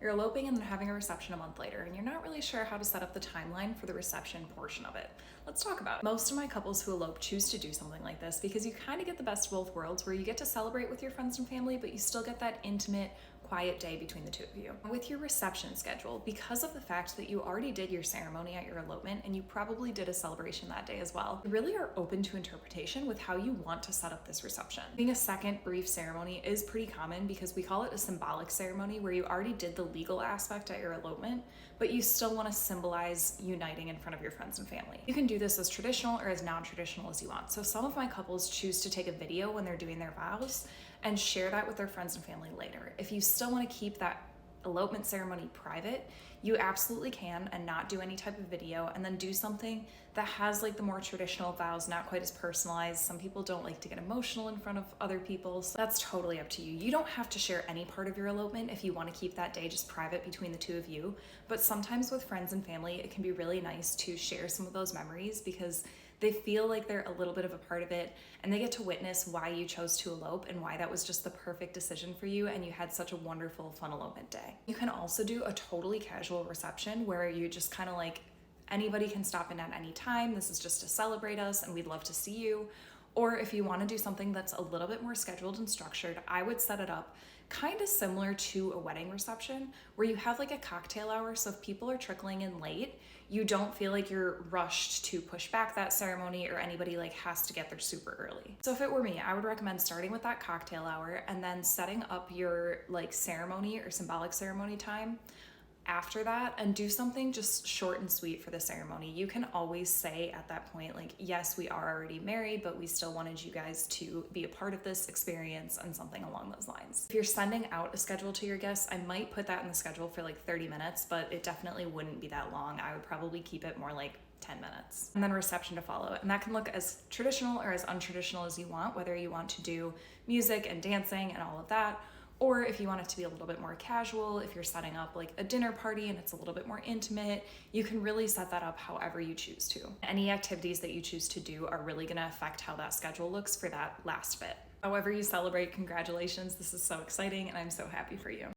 You're eloping and then having a reception a month later, and you're not really sure how to set up the timeline for the reception portion of it. Let's talk about it. Most of my couples who elope choose to do something like this because you kind of get the best of both worlds, where you get to celebrate with your friends and family, but you still get that intimate, quiet day between the two of you. With your reception schedule, because of the fact that you already did your ceremony at your elopement and you probably did a celebration that day as well, you really are open to interpretation with how you want to set up this reception. Being a second brief ceremony is pretty common because we call it a symbolic ceremony, where you already did the legal aspect at your elopement, but you still want to symbolize uniting in front of your friends and family. You can do this as traditional or as non-traditional as you want. So some of my couples choose to take a video when they're doing their vows and share that with their friends and family later. If you still want to keep that elopement ceremony private, you absolutely can, and not do any type of video, and then do something that has like the more traditional vows, not quite as personalized. Some people don't like to get emotional in front of other people, so that's totally up to you. You don't have to share any part of your elopement if you want to keep that day just private between the two of you, but sometimes with friends and family, it can be really nice to share some of those memories because they feel like they're a little bit of a part of it, and they get to witness why you chose to elope and why that was just the perfect decision for you and you had such a wonderful, fun elopement day. You can also do a totally casual reception where you just kind of like, anybody can stop in at any time. This is just to celebrate us and we'd love to see you. Or if you want to do something that's a little bit more scheduled and structured, I would set it up kind of similar to a wedding reception, where you have like a cocktail hour. So if people are trickling in late, you don't feel like you're rushed to push back that ceremony or anybody like has to get there super early. So if it were me, I would recommend starting with that cocktail hour and then setting up your like ceremony or symbolic ceremony time after that, and do something just short and sweet for the ceremony. You can always say at that point, like, yes, we are already married, but we still wanted you guys to be a part of this experience, and something along those lines. If you're sending out a schedule to your guests, I might put that in the schedule for like 30 minutes, but it definitely wouldn't be that long. I would probably keep it more like 10 minutes. And then reception to follow. And that can look as traditional or as untraditional as you want, whether you want to do music and dancing and all of that, or if you want it to be a little bit more casual, if you're setting up like a dinner party and it's a little bit more intimate, you can really set that up however you choose to. Any activities that you choose to do are really gonna affect how that schedule looks for that last bit. However you celebrate, congratulations, this is so exciting and I'm so happy for you.